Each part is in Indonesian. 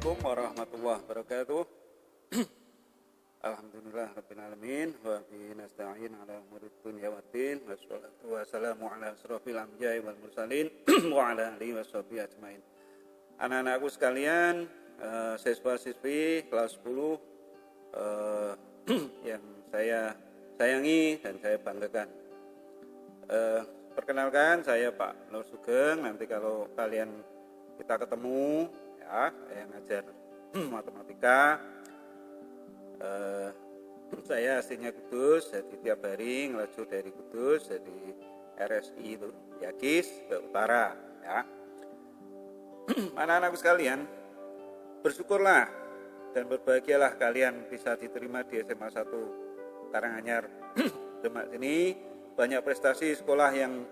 Assalamualaikum warahmatullahi wabarakatuh. Alhamdulillah rabbil alamin wa bihi nasta'in ala umurid dunya waddin wassalatu wassalamu ala asrofil anbiya'i wal mursalin wa ala alihi washabihi ajmain. Anak-anakku sekalian, siswa-siswi kelas 10 yang saya sayangi dan saya banggakan. Perkenalkan, saya Pak Nur Sugeng. Nanti kalau kalian kita ketemu, ya, saya ngajar matematika. Saya aslinya Kudus, jadi tiap hari ngelaju dari Kudus, dari RSI itu, Yakis ke utara, ya. Anak-anakku sekalian, bersyukurlah dan berbahagialah kalian bisa diterima di SMA 1 Karanganyar. Demak sini banyak prestasi sekolah yang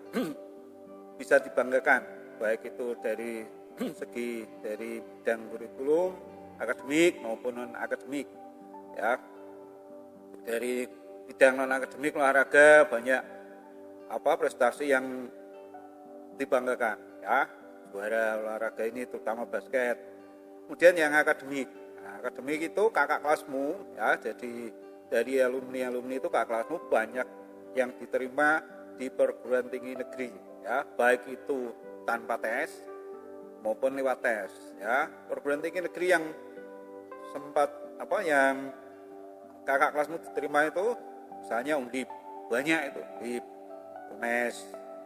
bisa dibanggakan, baik itu dari segi dari bidang kurikulum, akademik maupun non akademik, ya. Dari bidang non akademik olahraga banyak prestasi yang dibanggakan, ya. Juara olahraga ini terutama basket. Kemudian yang akademik, akademik itu kakak kelasmu, ya. Jadi dari alumni itu kakak kelasmu banyak yang diterima di perguruan tinggi negeri, ya, baik itu tanpa tes maupun lewat tes, ya. Perguruan tinggi negeri yang sempat yang kakak kelasmu diterima itu misalnya Undip, banyak itu di UNES,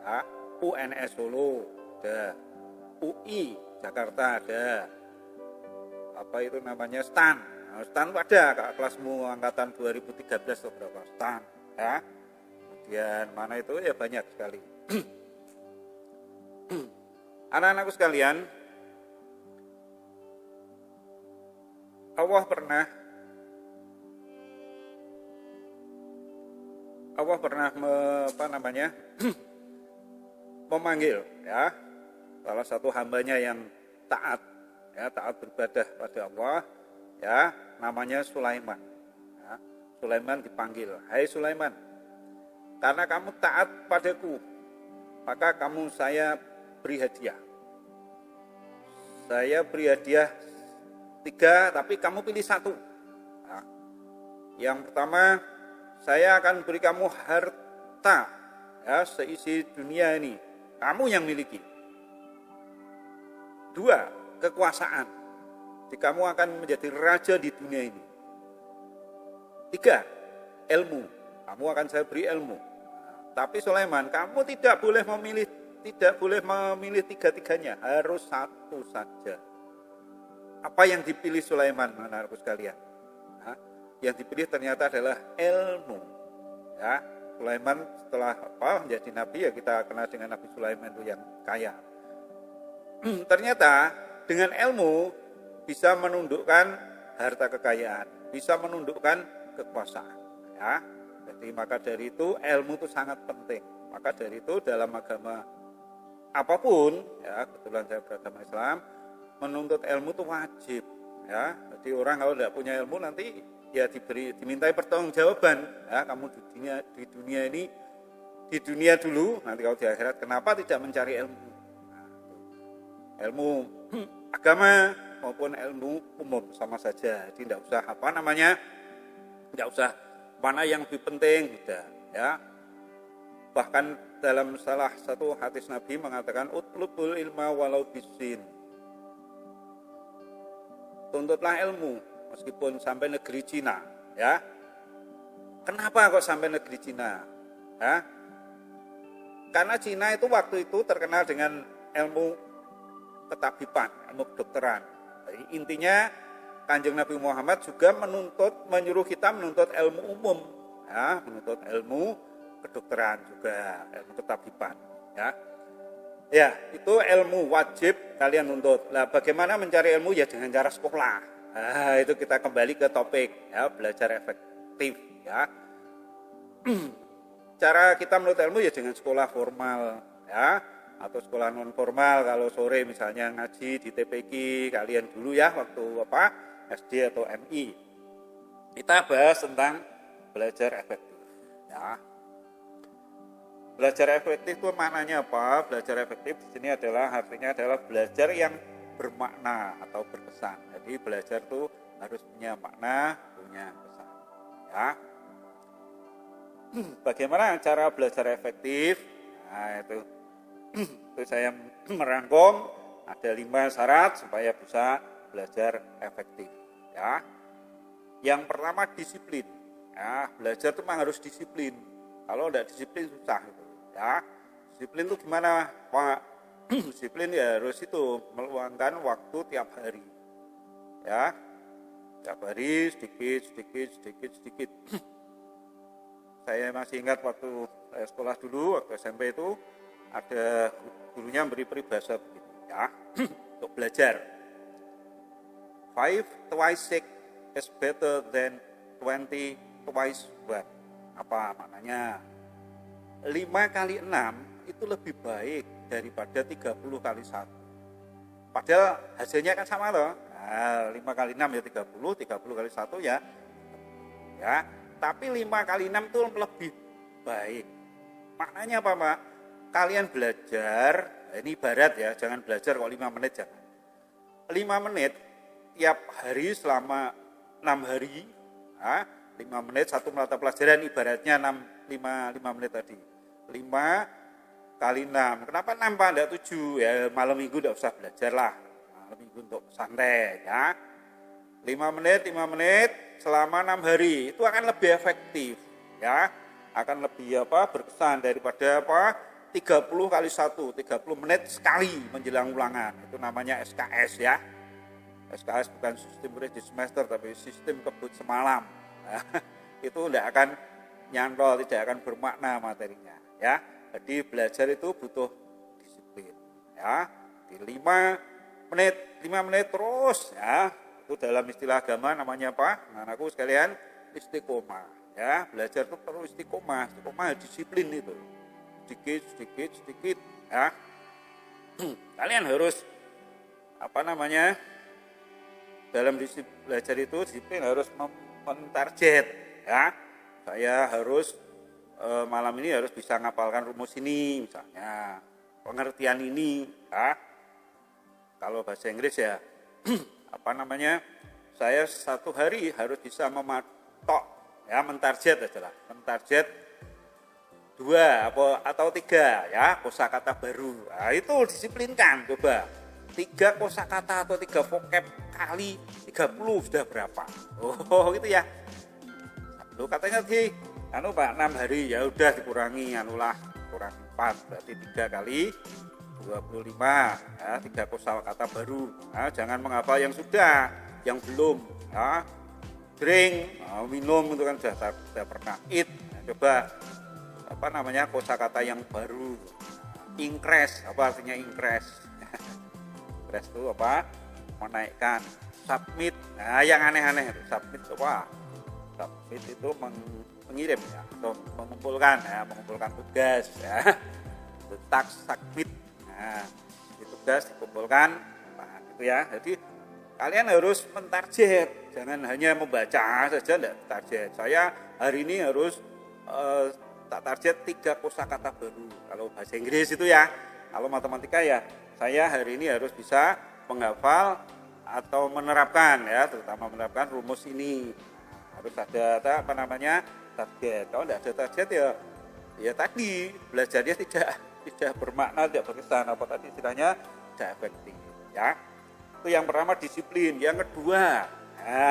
ya, UNS Solo ada, UI Jakarta ada, STAN. STAN ada kakak kelasmu angkatan 2013 atau berapa, STAN, ya. Kemudian mana itu, ya banyak sekali. Anak-anakku sekalian, Allah pernah memanggil, ya, salah satu hambanya yang taat, ya, taat beribadah pada Allah, ya, namanya Sulaiman, ya. Sulaiman dipanggil, hai Sulaiman, karena kamu taat padaku, maka saya beri hadiah. Saya beri hadiah 3, tapi kamu pilih 1. Nah, yang pertama, saya akan beri kamu harta, ya, seisi dunia ini, kamu yang miliki. 2, kekuasaan, jadi kamu akan menjadi raja di dunia ini. 3, ilmu, kamu akan saya beri ilmu. Tapi Sulaiman, kamu tidak boleh memilih 3-tiganya, harus 1 saja. Apa yang dipilih Sulaiman, anak-anakku sekalian? Nah, yang dipilih ternyata adalah ilmu, ya. Sulaiman setelah menjadi nabi, ya kita kenal dengan Nabi Sulaiman itu yang kaya. Ternyata dengan ilmu bisa menundukkan harta kekayaan, bisa menundukkan kekuasaan, ya. Jadi maka dari itu ilmu itu sangat penting. Maka dari itu dalam agama apapun, ya, kebetulan saya beragama Islam, menuntut ilmu itu wajib, ya. Jadi orang kalau tidak punya ilmu nanti ya dimintai pertanggungjawaban, ya. Kamu di dunia dulu, nanti kalau di akhirat kenapa tidak mencari ilmu? Nah, ilmu agama maupun ilmu umum sama saja. Jadi tidak usah tidak usah mana yang lebih penting, tidak, ya. Bahkan dalam salah satu hadis Nabi mengatakan utlubul ilma walau bisin. Tuntutlah ilmu meskipun sampai negeri Cina, ya. Kenapa kok sampai negeri Cina? Ya? Karena Cina itu waktu itu terkenal dengan ilmu ketabiban, ilmu kedokteran. Jadi intinya Kanjeng Nabi Muhammad juga menyuruh kita menuntut ilmu umum, ya, menuntut ilmu kedokteran juga, ilmu ketabiban, ya. Ya, itu ilmu wajib kalian nuntut. Nah, bagaimana mencari ilmu? Ya dengan cara sekolah. Nah, itu kita kembali ke topik, ya, belajar efektif, ya. Cara kita menuntut ilmu ya dengan sekolah formal, ya, atau sekolah non formal. Kalau sore misalnya ngaji di TPQ kalian dulu, ya, waktu SD atau MI. Kita bahas tentang belajar efektif, ya. Belajar efektif itu maknanya apa? Belajar efektif di sini artinya adalah belajar yang bermakna atau berkesan. Jadi belajar tuh harus punya makna, punya kesan. Ya. Bagaimana cara belajar efektif? Nah, itu saya merangkum ada 5 syarat supaya bisa belajar efektif. Ya. Yang pertama disiplin. Ya, belajar itu memang harus disiplin. Kalau tidak disiplin susah gitu. Ya. Disiplin itu gimana, Pak? Disiplin ya harus itu meluangkan waktu tiap hari. Ya. Tiap hari sedikit. Saya masih ingat waktu saya sekolah dulu, waktu SMP itu ada gurunya beri peribahasa begitu, ya, untuk belajar. 5 twice 6 is better than 20 twice 1. Apa maknanya? 5 kali 6 itu lebih baik daripada 30 kali 1. Padahal hasilnya kan sama loh. Nah, 5 kali 6 ya 30 kali 1 ya. Ya, tapi 5 kali 6 itu lebih baik. Maknanya apa, Pak? Kalian belajar, ini ibarat ya, jangan belajar kok 5 menit jangan. 5 menit tiap hari selama 6 hari, nah, 5 menit satu mata pelajaran ibaratnya 5 menit tadi. 5 kali 6. Kenapa 6 Pak? Tidak 7. Ya malam minggu tidak usah belajar lah. Malam minggu untuk santai ya. 5 menit selama 6 hari itu akan lebih efektif ya. Akan lebih berkesan daripada 30 kali 1, 30 menit sekali menjelang ulangan. Itu namanya SKS ya. SKS bukan sistem kredit semester tapi sistem kebut semalam. Nah, itu tidak akan nyantol, tidak akan bermakna materinya ya. Jadi belajar itu butuh disiplin ya. Di 5 menit terus ya. Itu dalam istilah agama namanya apa? Anakku sekalian istiqomah ya. Belajar itu perlu istiqomah disiplin itu. Sedikit ya. Kalian harus dalam belajar itu disiplin harus mentarget ya. Saya harus malam ini harus bisa ngapalkan rumus ini misalnya, pengertian ini ya. Kalau bahasa Inggris ya saya satu hari harus bisa mematok ya, mentarget aja lah, mentarget 2 atau 3 ya kosakata baru. Nah, itu disiplinkan coba. 3 kosakata atau 3 vocab kali 30 sudah berapa? Oh, gitu ya. Loh, katanya sih Pak 6 hari ya udah dikurangi kurangi 4 berarti 3 kali 25 ya, 3 kosakata baru. Nah, jangan menghafal yang sudah, yang belum ya. Drink, minum itu kan sudah pernah. Eat, nah, coba kosakata yang baru. Increase, apa artinya increase? Increase itu menaikkan. Submit, nah yang aneh-aneh. Submit itu apa? Submit itu mengirim ya, atau mengumpulkan tugas ya. Itu task submit. Nah, itu tugas dikumpulkan, nah gitu ya. Jadi kalian harus mentarget, jangan hanya membaca saja tidak target. Saya hari ini harus tak target 3 kosakata baru. Kalau bahasa Inggris itu ya, kalau matematika ya, saya hari ini harus bisa menghafal atau menerapkan ya, terutama menerapkan rumus ini. Harus ada target. Kalau tidak ada target ya tadi belajarnya tidak bermakna, tidak berkesan, apa tadi istilahnya tidak efektif ya. Itu yang pertama disiplin. Yang kedua,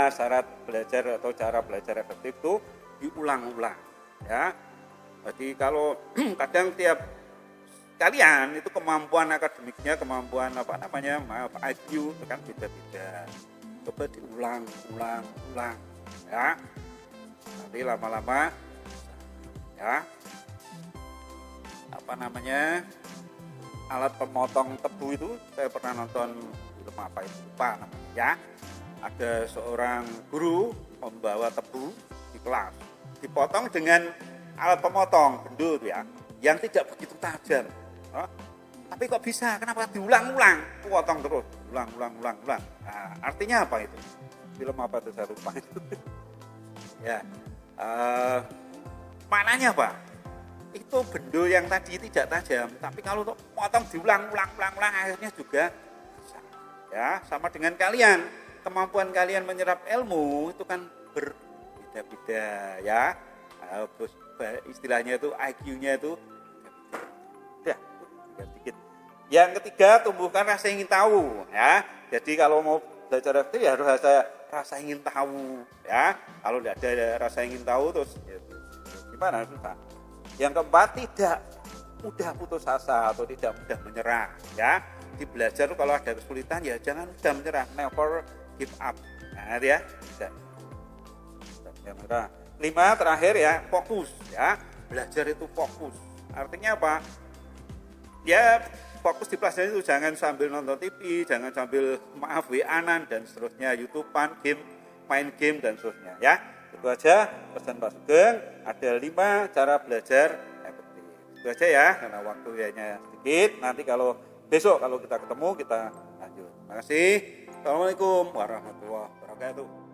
syarat belajar atau cara belajar efektif itu diulang-ulang ya. Jadi kalau kadang tiap kalian itu kemampuan akademiknya, kemampuan IQ itu kan beda-beda. Coba diulang ya. Nanti lama-lama ya alat pemotong tebu itu saya pernah nonton film apa itu lupa namanya ya. Ada seorang guru membawa tebu di kelas, dipotong dengan alat pemotong bendo ya, yang tidak begitu tajam. Tapi kok bisa? Kenapa diulang-ulang? Potong terus, ulang. Nah, artinya apa itu? Film apa itu saya lupa itu. Ya, maknanya apa? Itu bendo yang tadi tidak tajam, tapi kalau untuk potong diulang, akhirnya juga bisa. ya, sama dengan kalian. Kemampuan kalian menyerap ilmu itu kan berbeda-beda ya. Istilahnya itu IQ-nya itu udah sedikit. Yang ketiga, tumbuhkan rasa ingin tahu ya. Jadi kalau mau belajar FT ya harus ada rasa ingin tahu ya. Kalau tidak ada rasa ingin tahu terus ya, gimana, susah. Yang keempat, tidak mudah putus asa atau tidak mudah menyerah ya. Di belajar kalau ada kesulitan ya jangan mudah menyerah, never give up. Nah, ya. Yang menyerah. 5, terakhir ya, fokus ya. Belajar itu fokus. Artinya apa? Ya fokus di pelajaran itu, jangan sambil nonton TV, jangan sambil WA-an dan seterusnya, YouTubean, game, main game dan seterusnya ya. Itu aja pesan Pak Sugeng, ada 5 cara belajar efektif. Itu aja ya, karena waktunya sedikit. Nanti kalau besok kalau kita ketemu kita lanjut. Terima kasih. Assalamualaikum warahmatullahi wabarakatuh.